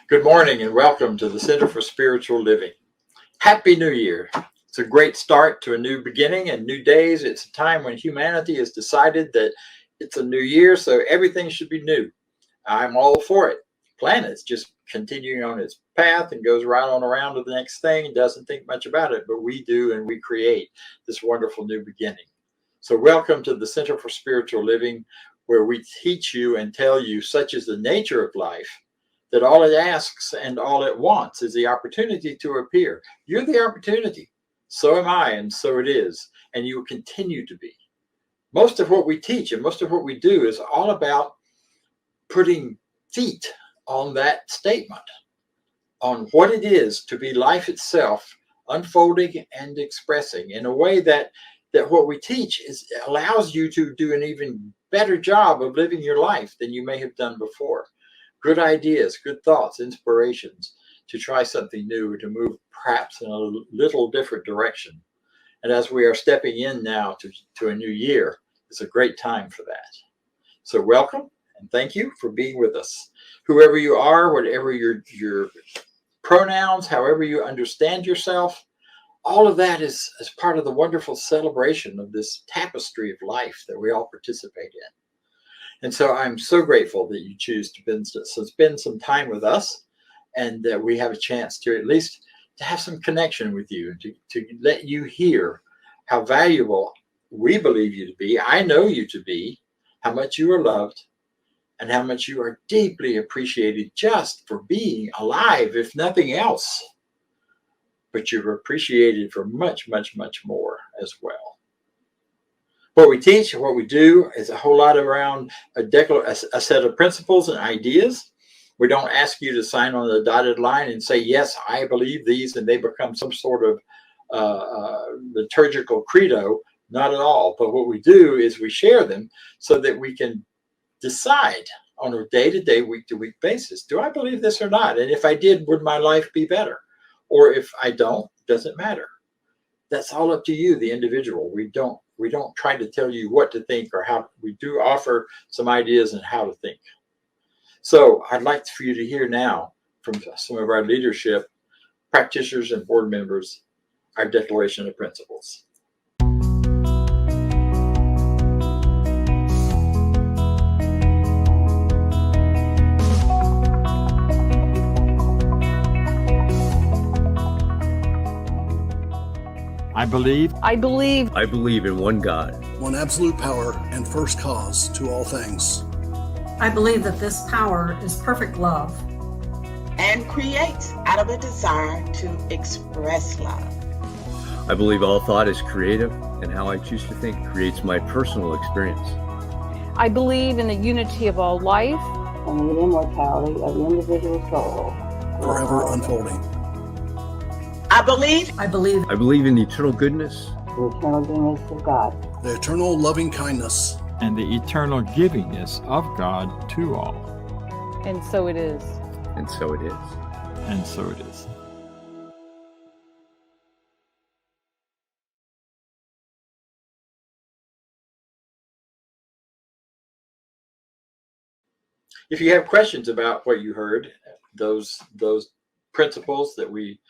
Good morning and welcome to the Center for Spiritual Living. Happy New Year. It's a great start to a new beginning and new days. It's a time when humanity has decided that it's a new year, so everything should be new. I'm all for it. Planet's just continuing on its path and goes right on around to the next thing and doesn't think much about it, but we do, and we create this wonderful new beginning. So welcome to the Center for Spiritual Living, where we teach you and tell you such is the nature of life, that all it asks and all it wants is the opportunity to appear. You're the opportunity. So am I, and so it is. And you will continue to be. Most of what we teach and most of what we do is all about putting feet on that statement, on what it is to be life itself, unfolding and expressing in a way that what we teach allows you to do an even better job of living your life than you may have done before. Good ideas, good thoughts, inspirations to try something new, to move perhaps in a little different direction. And as we are stepping in now to a new year, it's a great time for that. So welcome and thank you for being with us. Whoever you are, whatever your pronouns, however you understand yourself, all of that is part of the wonderful celebration of this tapestry of life that we all participate in. And so I'm so grateful that you choose to spend some time with us, and that we have a chance to at least to have some connection with you, to let you hear how valuable we believe you to be. I know you to be, how much you are loved, and how much you are deeply appreciated just for being alive, if nothing else. But you're appreciated for much, much, much more as well. What we teach and what we do is a whole lot around a set of principles and ideas. We don't ask you to sign on the dotted line and say, yes, I believe these, and they become some sort of liturgical credo. Not at all. But what we do is we share them so that we can decide on a day-to-day, week-to-week basis, do I believe this or not? And if I did, would my life be better? Or if I don't, doesn't matter. That's all up to you, the individual. We don't try to tell you what to think or how. We do offer some ideas on how to think. So I'd like for you to hear now from some of our leadership, practitioners and board members, our declaration of principles. I believe in one God, one absolute power and first cause to all things. I believe that this power is perfect love and creates out of a desire to express love. I believe all thought is creative, and how I choose to think creates my personal experience. I believe in the unity of all life and the immortality of the individual soul, forever unfolding. I believe in the eternal goodness, the eternal goodness of God, the eternal loving kindness, and the eternal givingness of God to all. And so it is. And so it is. And so it is. If you have questions about what you heard, those principles that we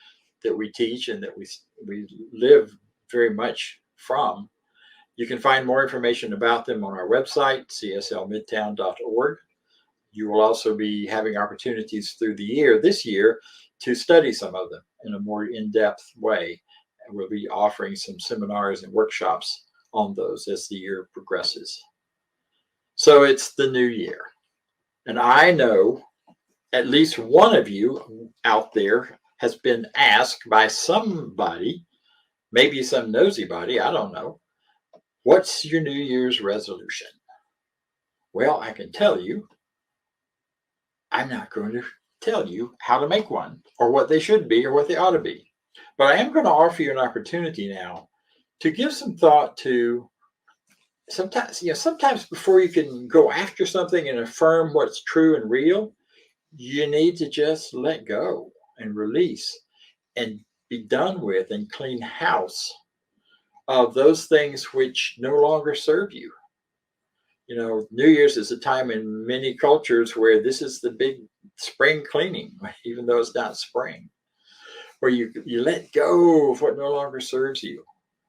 teach and that we live very much from, you can find more information about them on our website, cslmidtown.org. You will also be having opportunities through this year, to study some of them in a more in-depth way. And we'll be offering some seminars and workshops on those as the year progresses. So it's the new year. And I know at least one of you out there has been asked by somebody, maybe some nosy body, I don't know, what's your New Year's resolution? Well, I can tell you, I'm not going to tell you how to make one or what they should be or what they ought to be. But I am going to offer you an opportunity now to give some thought to sometimes before you can go after something and affirm what's true and real, you need to just let go and release and be done with and clean house of those things which no longer serve you. New Year's is a time in many cultures where this is the big spring cleaning, even though it's not spring, where you let go of what no longer serves you.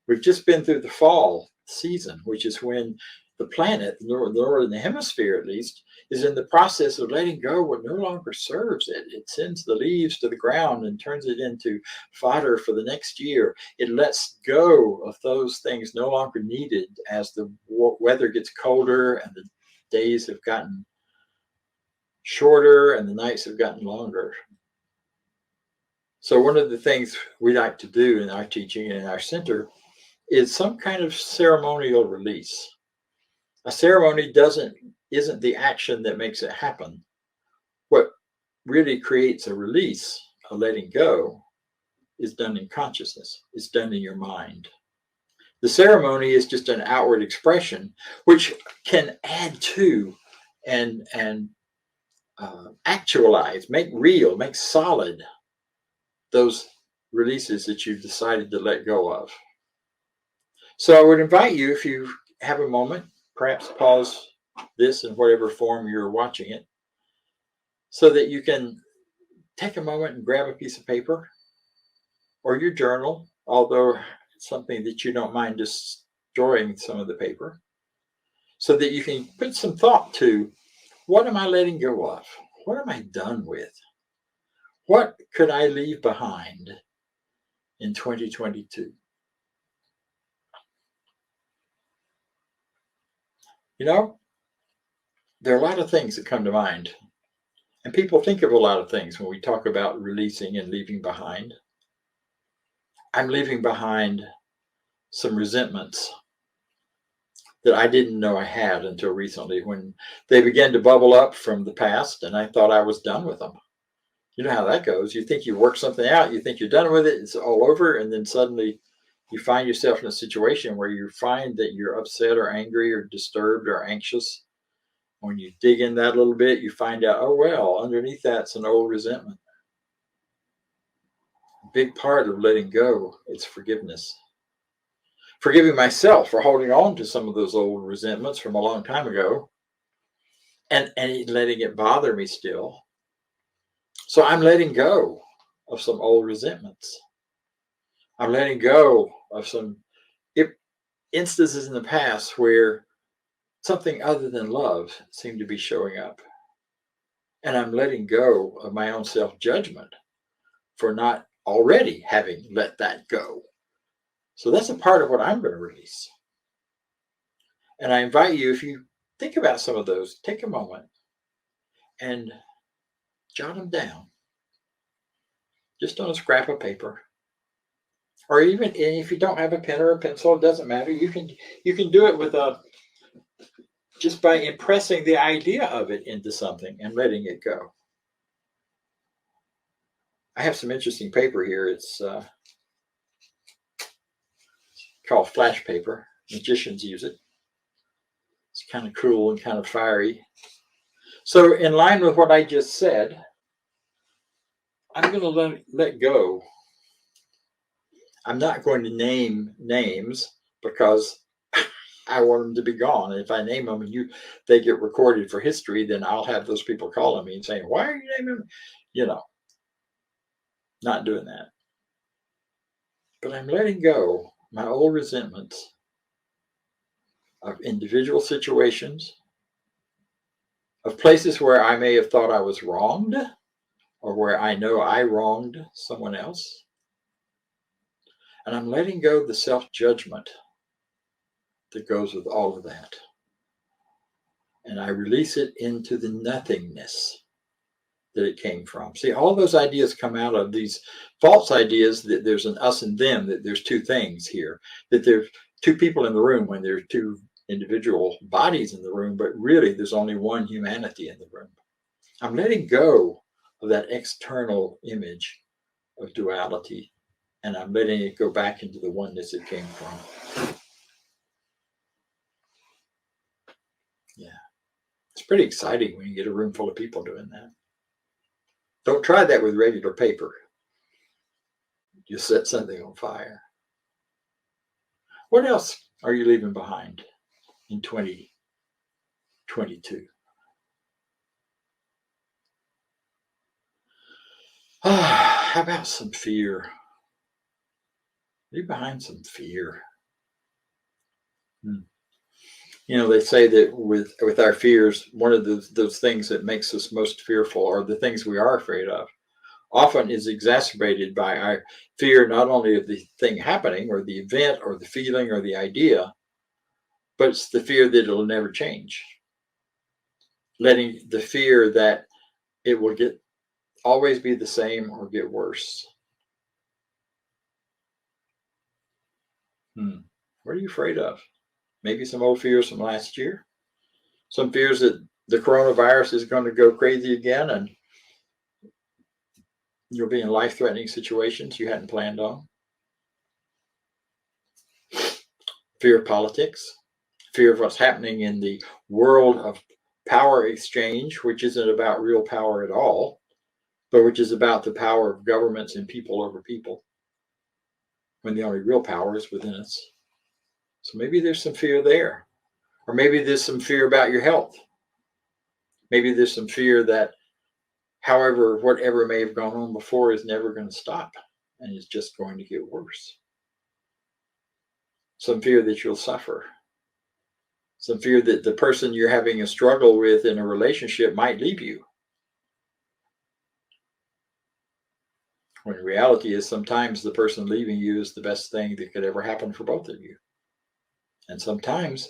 We've just been through the fall season, which is when the planet, the northern hemisphere at least, is in the process of letting go what no longer serves it. It sends the leaves to the ground and turns it into fodder for the next year. It lets go of those things no longer needed as the weather gets colder and the days have gotten shorter and the nights have gotten longer. So one of the things we like to do in our teaching and in our center is some kind of ceremonial release. A ceremony isn't the action that makes it happen. What really creates a release, a letting go, is done in consciousness. It's done in your mind. The ceremony is just an outward expression, which can add to and actualize, make real, make solid those releases that you've decided to let go of. So I would invite you, if you have a moment, perhaps pause this in whatever form you're watching it, so that you can take a moment and grab a piece of paper or your journal, although it's something that you don't mind destroying some of the paper, so that you can put some thought to, what am I letting go of? What am I done with? What could I leave behind in 2022? There are a lot of things that come to mind. And people think of a lot of things when we talk about releasing and leaving behind. I'm leaving behind some resentments that I didn't know I had until recently, when they began to bubble up from the past and I thought I was done with them. You know how that goes. You think you work something out, you think you're done with it, it's all over, and then suddenly you find yourself in a situation where you find that you're upset or angry or disturbed or anxious. When you dig in that a little bit, you find out, oh, well, underneath that's an old resentment. A big part of letting go is forgiveness. Forgiving myself for holding on to some of those old resentments from a long time ago and letting it bother me still. So I'm letting go of some old resentments. I'm letting go of some instances in the past where something other than love seemed to be showing up. And I'm letting go of my own self-judgment for not already having let that go. So that's a part of what I'm going to release. And I invite you, if you think about some of those, take a moment and jot them down. Just on a scrap of paper. Or even if you don't have a pen or a pencil, it doesn't matter. You can do it with just by impressing the idea of it into something and letting it go. I have some interesting paper here. It's called flash paper. Magicians use it. It's kind of cool and kind of fiery. So in line with what I just said, I'm going to let go. I'm not going to name names because I want them to be gone. And if I name them and they get recorded for history, then I'll have those people calling me and saying, why are you naming them? Not doing that. But I'm letting go my old resentments of individual situations, of places where I may have thought I was wronged, or where I know I wronged someone else. And I'm letting go the self-judgment that goes with all of that. And I release it into the nothingness that it came from. See, all those ideas come out of these false ideas that there's an us and them, that there's two things here, that there's two people in the room when there's two individual bodies in the room, but really there's only one humanity in the room. I'm letting go of that external image of duality, and I'm letting it go back into the oneness it came from. Yeah. It's pretty exciting when you get a room full of people doing that. Don't try that with regular paper. You set something on fire. What else are you leaving behind in 2022? 22. How about some fear? Leave behind some fear. You know, they say that with our fears, one of those things that makes us most fearful, or the things we are afraid of, often is exacerbated by our fear not only of the thing happening or the event or the feeling or the idea, but it's the fear that it'll never change. Letting the fear that it will always be the same or get worse. What are you afraid of? Maybe some old fears from last year. Some fears that the coronavirus is going to go crazy again and you'll be in life-threatening situations you hadn't planned on. Fear of politics. Fear of what's happening in the world of power exchange, which isn't about real power at all, but which is about the power of governments and people over people, when the only real power is within us. So maybe there's some fear there. Or maybe there's some fear about your health. Maybe there's some fear that whatever may have gone on before is never going to stop and is just going to get worse. Some fear that you'll suffer. Some fear that the person you're having a struggle with in a relationship might leave you. When reality is sometimes the person leaving you is the best thing that could ever happen for both of you. And sometimes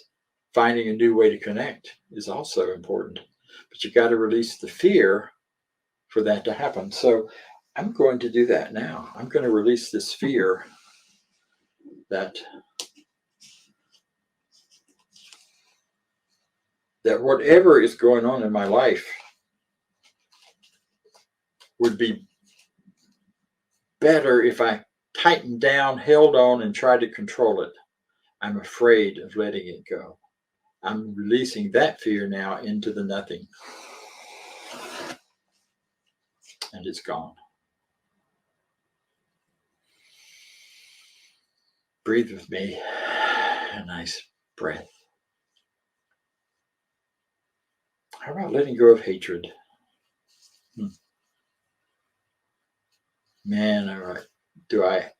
finding a new way to connect is also important. But you got to release the fear for that to happen. So I'm going to do that now. I'm going to release this fear that whatever is going on in my life would be better if I tightened down, held on, and tried to control it. I'm afraid of letting it go. I'm releasing that fear now into the nothing. And it's gone. Breathe with me. A nice breath. How about letting go of hatred? Man, all right. Do I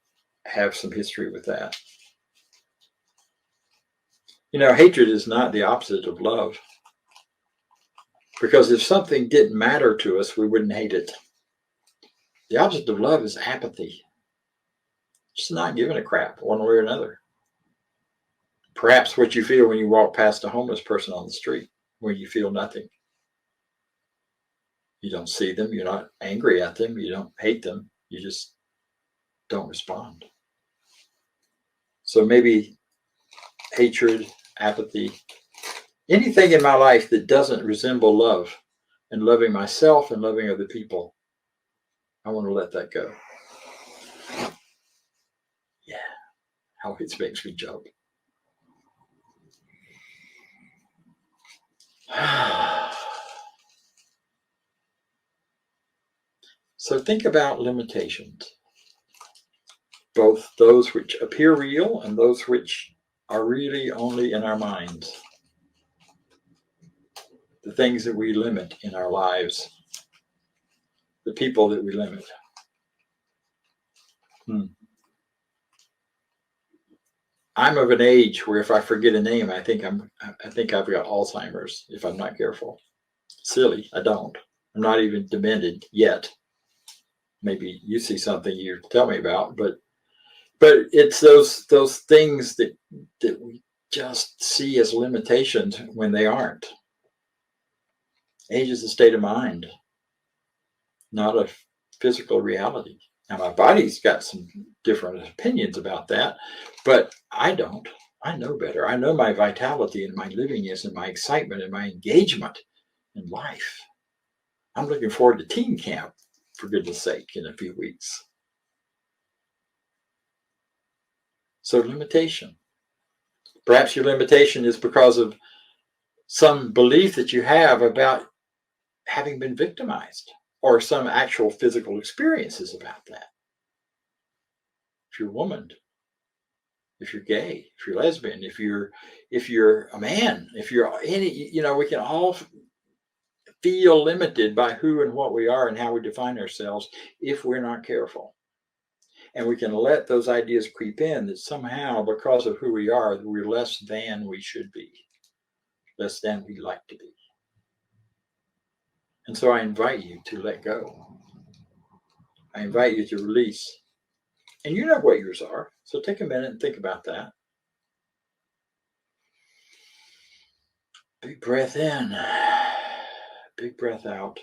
have some history with that? You know, hatred is not the opposite of love. Because if something didn't matter to us, we wouldn't hate it. The opposite of love is apathy. Just not giving a crap one way or another. Perhaps what you feel when you walk past a homeless person on the street, when you feel nothing. You don't see them. You're not angry at them. You don't hate them. You just don't respond. So maybe hatred, apathy, anything in my life that doesn't resemble love and loving myself and loving other people, I want to let that go. Yeah, how it makes me jump. So think about limitations, both those which appear real and those which are really only in our minds. The things that we limit in our lives, the people that we limit. I'm of an age where if I forget a name, I think I've got Alzheimer's if I'm not careful. Silly, I don't. I'm not even demented yet. Maybe you see something you tell me about, but it's those things that we just see as limitations when they aren't. Age is a state of mind, not a physical reality. Now, my body's got some different opinions about that, but I don't. I know better. I know my vitality and my livingness and my excitement and my engagement in life. I'm looking forward to teen camp, for goodness sake, in a few weeks. So limitation. Perhaps your limitation is because of some belief that you have about having been victimized or some actual physical experiences about that. If you're a woman, if you're gay, if you're lesbian, if you're a man, if you're any, we can all feel limited by who and what we are and how we define ourselves if we're not careful. And we can let those ideas creep in that somehow, because of who we are, we're less than we should be, less than we like to be. And so I invite you to let go. I invite you to release. And you know what yours are. So take a minute and think about that. Big breath in, big breath out,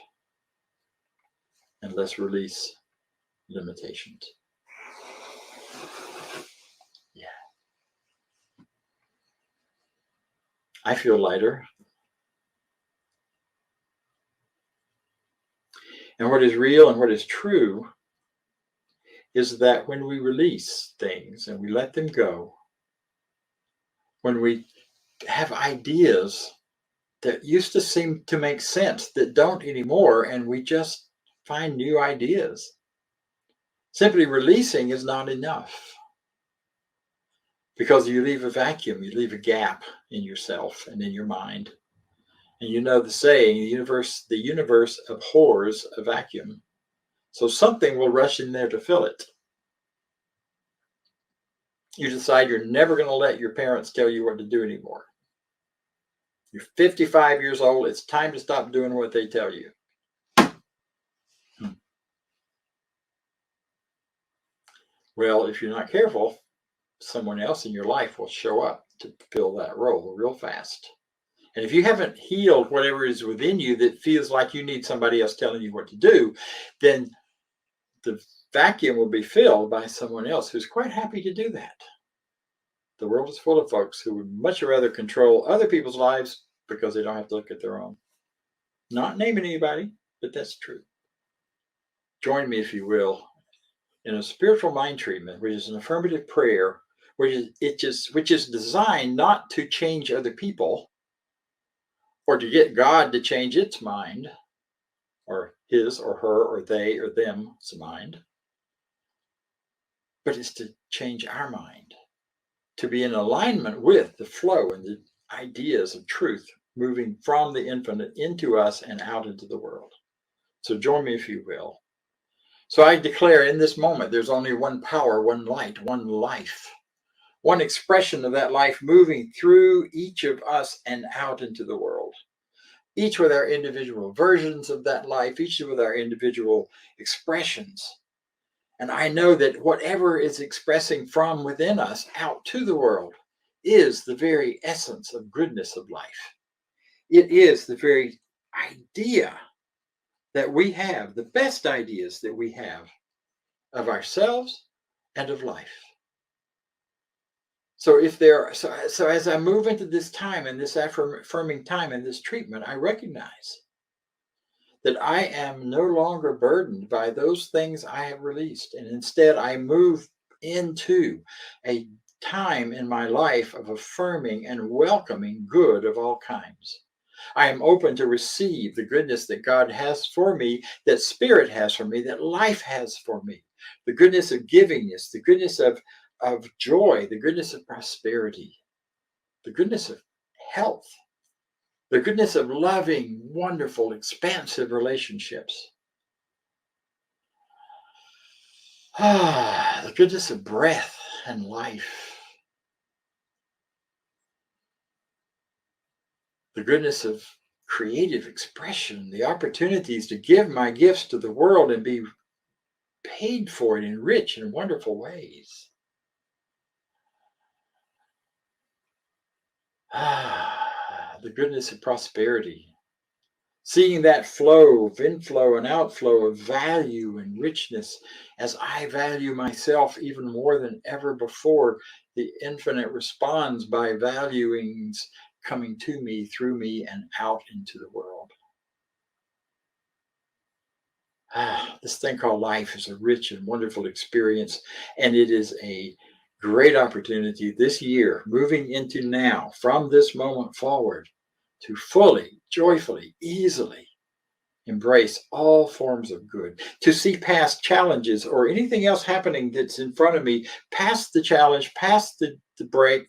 and let's release limitations. Yeah. I feel lighter. And what is real and what is true is that when we release things and we let them go, when we have ideas that used to seem to make sense that don't anymore, and we just find new ideas, simply releasing is not enough, because you leave a vacuum, you leave a gap in yourself and in your mind. And you know the saying, the universe abhors a vacuum. So something will rush in there to fill it. You decide you're never going to let your parents tell you what to do anymore. You're 55 years old. It's time to stop doing what they tell you. Well, if you're not careful, someone else in your life will show up to fill that role real fast. And if you haven't healed whatever is within you that feels like you need somebody else telling you what to do, then the vacuum will be filled by someone else who's quite happy to do that. The world is full of folks who would much rather control other people's lives because they don't have to look at their own. Not naming anybody, but that's true. Join me, if you will, in a spiritual mind treatment, which is an affirmative prayer, which is designed not to change other people, or to get God to change its mind, or his or her or they or them's mind, but it's to change our mind, to be in alignment with the flow and the ideas of truth moving from the infinite into us and out into the world. So join me, if you will. So I declare in this moment, there's only one power, one light, one life, one expression of that life moving through each of us and out into the world. Each with our individual versions of that life, each with our individual expressions. And I know that whatever is expressing from within us out to the world is the very essence of goodness of life. It is the very idea that we have, the best ideas that we have of ourselves and of life. So so as I move into this time and this affirming time and this treatment, I recognize that I am no longer burdened by those things I have released. And instead, I move into a time in my life of affirming and welcoming good of all kinds. I am open to receive the goodness that God has for me, that Spirit has for me, that life has for me. The goodness of givingness, the goodness of joy, the goodness of prosperity, the goodness of health, the goodness of loving, wonderful, expansive relationships. The goodness of breath and life. The goodness of creative expression, the opportunities to give my gifts to the world and be paid for it in rich and wonderful ways. The goodness of prosperity. Seeing that flow of inflow and outflow of value and richness as I value myself even more than ever before. The infinite responds by valuings coming to me, through me, and out into the world. This thing called life is a rich and wonderful experience, and it is a great opportunity this year, moving into now, from this moment forward, to fully, joyfully, easily embrace all forms of good, to see past challenges or anything else happening that's in front of me, past the challenge, past the the brakes,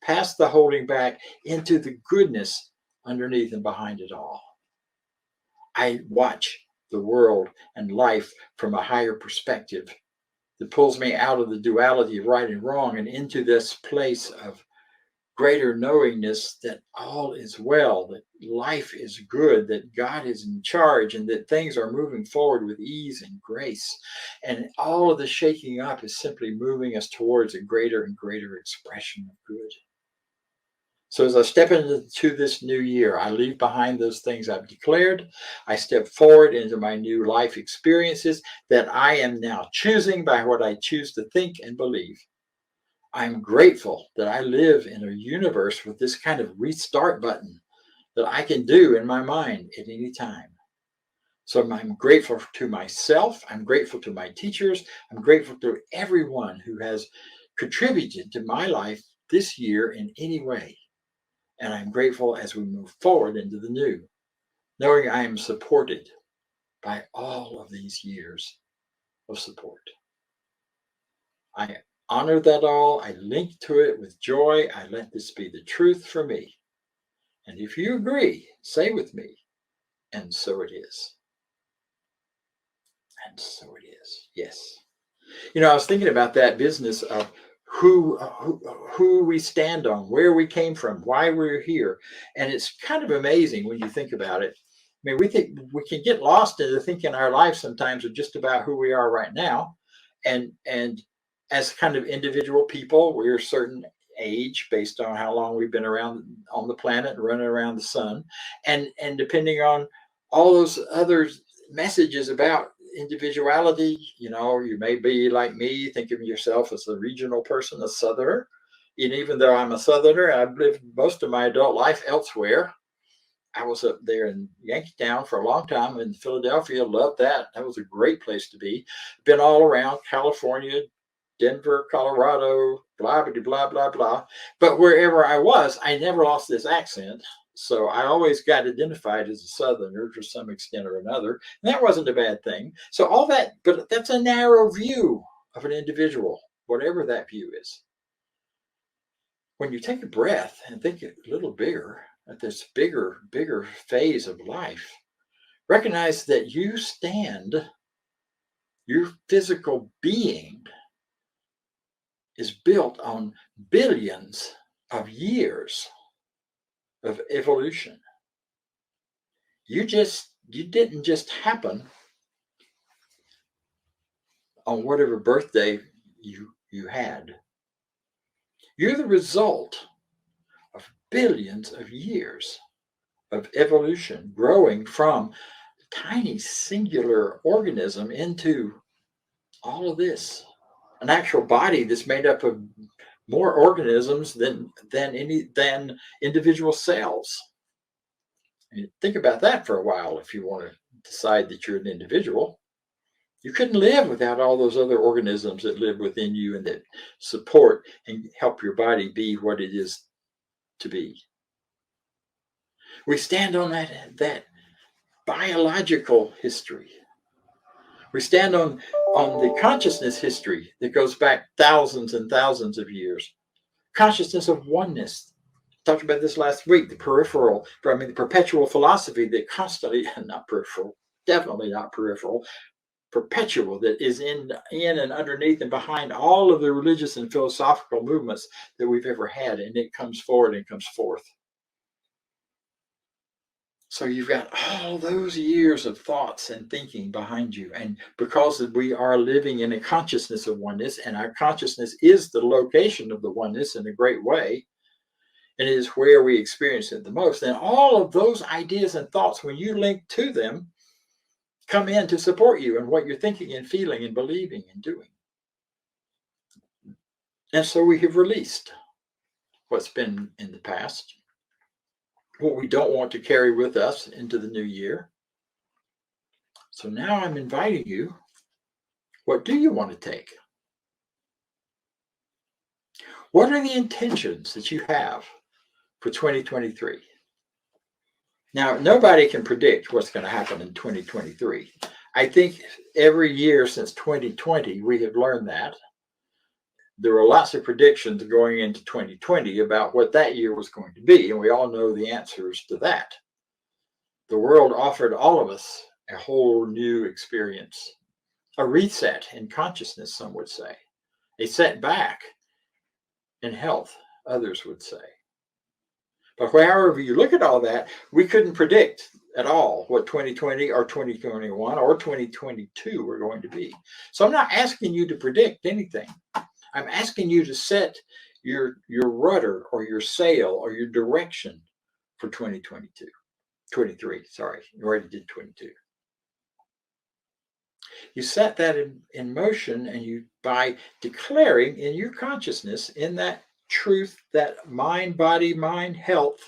past the holding back, into the goodness underneath and behind it all. I watch the world and life from a higher perspective that pulls me out of the duality of right and wrong and into this place of greater knowingness that all is well, that life is good, that God is in charge, and that things are moving forward with ease and grace. And all of the shaking up is simply moving us towards a greater and greater expression of good. So as I step into this new year, I leave behind those things I've declared. I step forward into my new life experiences that I am now choosing by what I choose to think and believe. I'm grateful that I live in a universe with this kind of restart button that I can do in my mind at any time. So I'm grateful to myself. I'm grateful to my teachers. I'm grateful to everyone who has contributed to my life this year in any way. And I'm grateful as we move forward into the new, knowing I am supported by all of these years of support. I honor that all. I link to it with joy. I let this be the truth for me. And if you agree, say with me, and so it is. And so it is. Yes. You know, I was thinking about that business of who we stand on, where we came from, why we're here. And it's kind of amazing when you think about it. I mean, we think we can get lost into thinking our life sometimes are just about who we are right now. And as kind of individual people, we're a certain age based on how long we've been around on the planet and running around the sun. And depending on all those other messages about individuality, you know, you may be like me, think of yourself as a regional person, a southerner. And even though I'm a southerner, I've lived most of my adult life elsewhere. I was up there in Yankeetown for a long time in Philadelphia. Loved that. That was a great place to be. Been all around California, Denver, Colorado, blah, blah, blah, blah, blah. But wherever I was, I never lost this accent. So I always got identified as a southerner to some extent or another. And that wasn't a bad thing. So all that, but that's a narrow view of an individual, whatever that view is. When you take a breath and think a little bigger, at this bigger phase of life, recognize that you stand, your physical being is built on billions of years of evolution. You didn't just happen on whatever birthday you had. You're the result of billions of years of evolution, growing from a tiny singular organism into all of this, an actual body that's made up of more organisms than individual cells. And think about that for a while. If you want to decide that you're an individual, you couldn't live without all those other organisms that live within you and that support and help your body be what it is to be. We stand on that biological history. We stand on the consciousness history that goes back thousands and thousands of years. Consciousness of oneness. Talked about this last week. The perpetual philosophy that constantly, not peripheral, definitely not peripheral, perpetual, that is in and underneath and behind all of the religious and philosophical movements that we've ever had, and it comes forward and comes forth. So you've got all those years of thoughts and thinking behind you. And because we are living in a consciousness of oneness, and our consciousness is the location of the oneness in a great way, and it is where we experience it the most, then all of those ideas and thoughts, when you link to them, come in to support you in what you're thinking and feeling and believing and doing. And so we have released what's been in the past, what we don't want to carry with us into the new year. So now I'm inviting you, what do you want to take? What are the intentions that you have for 2023? Now, nobody can predict what's going to happen in 2023. I think every year since 2020, we have learned that there were lots of predictions going into 2020 about what that year was going to be, and we all know the answers to that. The world offered all of us a whole new experience, a reset in consciousness, some would say, a setback in health, others would say. But however you look at all that, we couldn't predict at all what 2020 or 2021 or 2022 were going to be. So I'm not asking you to predict anything. I'm asking you to set your rudder or your sail or your direction for 23, sorry, you already did 22. You set that in motion, and you, by declaring in your consciousness, in that truth, that mind, body, mind, health,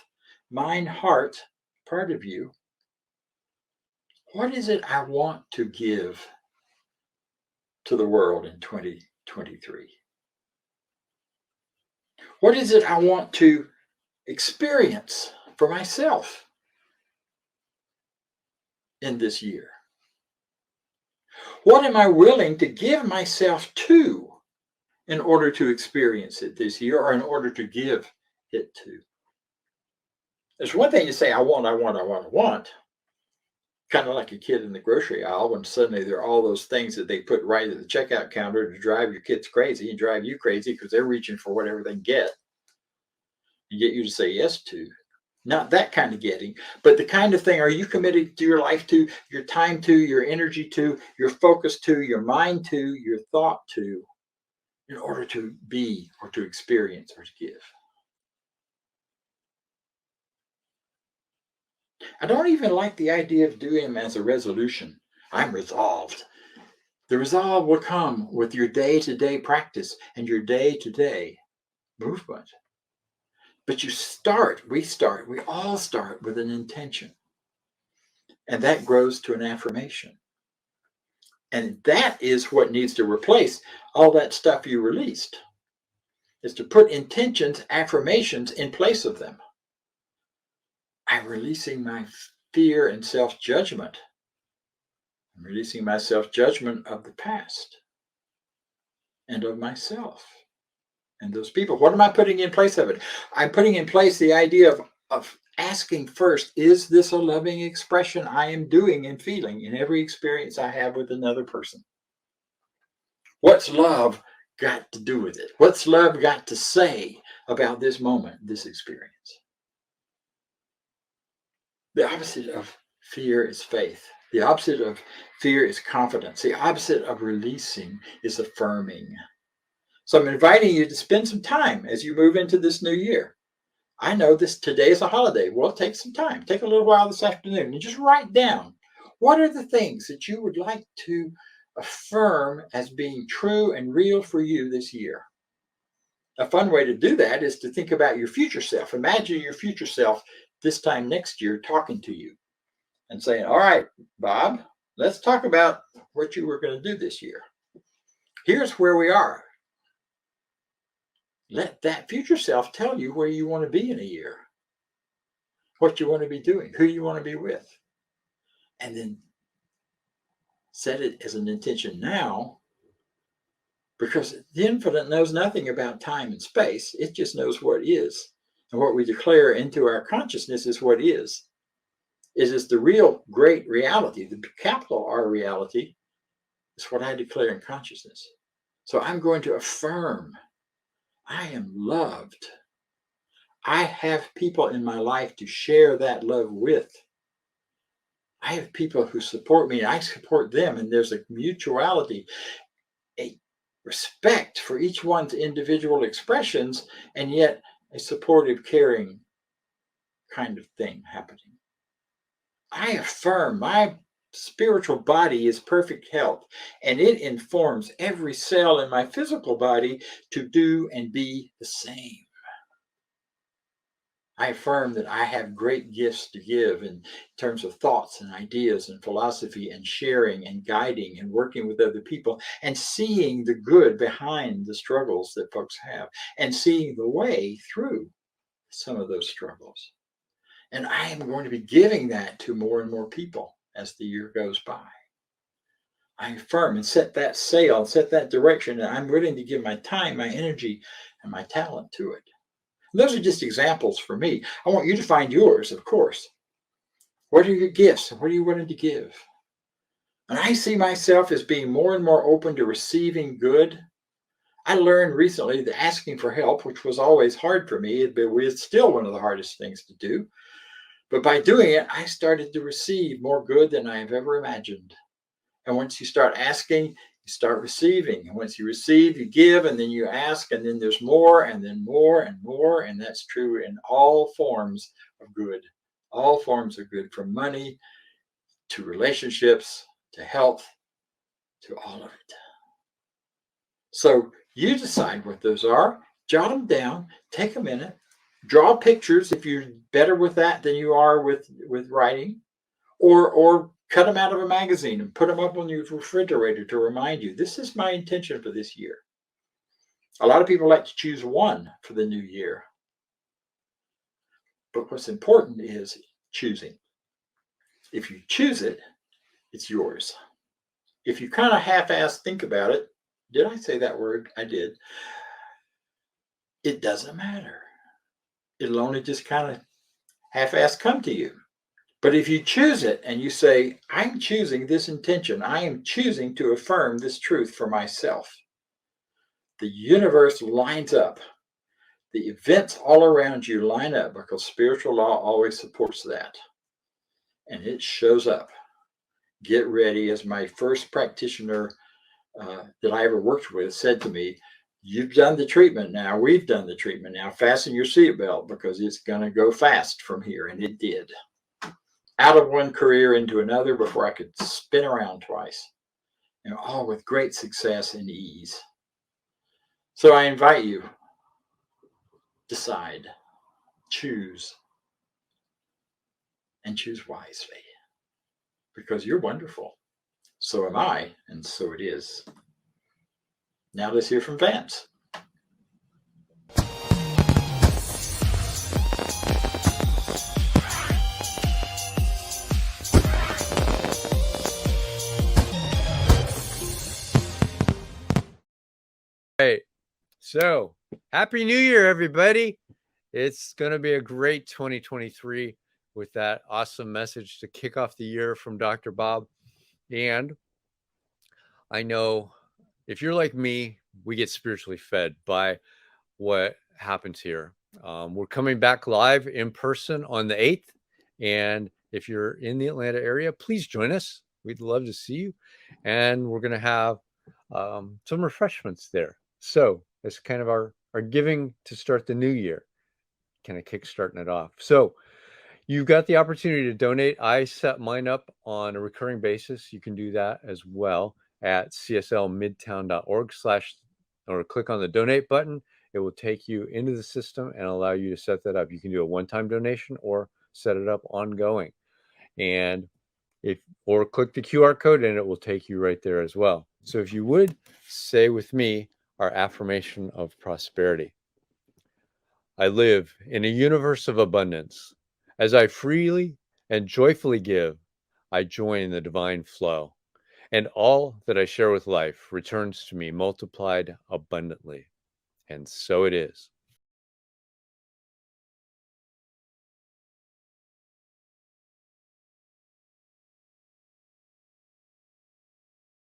mind, heart part of you, what is it I want to give to the world in 2023? What is it I want to experience for myself in this year? What am I willing to give myself to in order to experience it this year, or in order to give it to? There's one thing to say, I want. Kind of like a kid in the grocery aisle when suddenly there are all those things that they put right at the checkout counter to drive your kids crazy and drive you crazy because they're reaching for whatever they can get and get you to say yes to. Not that kind of getting, but the kind of thing, are you committed to your life to, your time to, your energy to, your focus to, your mind to, your thought to, in order to be or to experience or to give? I don't even like the idea of doing them as a resolution. I'm resolved. The resolve will come with your day-to-day practice and your day-to-day movement. But we all start with an intention. And that grows to an affirmation. And that is what needs to replace all that stuff you released, is to put intentions, affirmations in place of them. I'm releasing my fear and self-judgment. I'm releasing my self-judgment of the past and of myself and those people. What am I putting in place of it? I'm putting in place the idea of asking first, is this a loving expression I am doing and feeling in every experience I have with another person? What's love got to do with it? What's love got to say about this moment, this experience? The opposite of fear is faith. The opposite of fear is confidence. The opposite of releasing is affirming. So I'm inviting you to spend some time as you move into this new year. I know today is a holiday. Well, take some time. Take a little while this afternoon and just write down, what are the things that you would like to affirm as being true and real for you this year? A fun way to do that is to think about your future self. Imagine your future self this time next year talking to you and saying, all right, Bob, let's talk about what you were going to do this year. Here's where we are. Let that future self tell you where you want to be in a year, what you want to be doing, who you want to be with. And then set it as an intention now, because the infinite knows nothing about time and space. It just knows what is. And what we declare into our consciousness is what is. It is the real great reality. The capital R reality is what I declare in consciousness. So I'm going to affirm I am loved. I have people in my life to share that love with. I have people who support me, and I support them, and there's a mutuality, a respect for each one's individual expressions, and yet a supportive, caring kind of thing happening. I affirm my spiritual body is perfect health, and it informs every cell in my physical body to do and be the same. I affirm that I have great gifts to give in terms of thoughts and ideas and philosophy and sharing and guiding and working with other people and seeing the good behind the struggles that folks have and seeing the way through some of those struggles. And I am going to be giving that to more and more people as the year goes by. I affirm and set that sail, set that direction, and I'm willing to give my time, my energy, and my talent to it. And those are just examples for me. I want you to find yours, of course. What are your gifts? What are you willing to give? And I see myself as being more and more open to receiving good. I learned recently that asking for help, which was always hard for me, it's still one of the hardest things to do. But by doing it, I started to receive more good than I have ever imagined. And once you start asking, you start receiving. And once you receive, you give, and then you ask, and then there's more, and then more, and more. And that's true in all forms of good. All forms of good, from money to relationships to health to all of it. So you decide what those are, jot them down, take a minute, draw pictures if you're better with that than you are with writing, or cut them out of a magazine and put them up on your refrigerator to remind you, this is my intention for this year. A lot of people like to choose one for the new year. But what's important is choosing. If you choose it, it's yours. If you kind of half-ass think about it, did I say that word? I did. It doesn't matter. It'll only just kind of half-ass come to you. But if you choose it and you say, I'm choosing this intention, I am choosing to affirm this truth for myself, the universe lines up. The events all around you line up because spiritual law always supports that. And it shows up. Get ready. As my first practitioner that I ever worked with said to me, you've done the treatment now. We've done the treatment now. Fasten your seatbelt because it's going to go fast from here. And it did. Out of one career into another before I could spin around twice. And all with great success and ease. So I invite you, decide, choose, and choose wisely. Because you're wonderful. So am I, and so it is. Now let's hear from Vance. Hey, so happy New Year, everybody. It's going to be a great 2023 with that awesome message to kick off the year from Dr. Bob. And I know if you're like me, we get spiritually fed by what happens here. We're coming back live in person on the 8th. And if you're in the Atlanta area, please join us. We'd love to see you. And we're going to have some refreshments there. So it's kind of our giving to start the new year, kind of kickstarting it off. So you've got the opportunity to donate. I set mine up on a recurring basis. You can do that as well at cslmidtown.org/ or click on the donate button. It will take you into the system and allow you to set that up. You can do a one-time donation or set it up ongoing. And or click the QR code and it will take you right there as well. So if you would say with me our affirmation of prosperity. I live in a universe of abundance. As I freely and joyfully give, I join the divine flow, and all that I share with life returns to me multiplied abundantly. And so it is.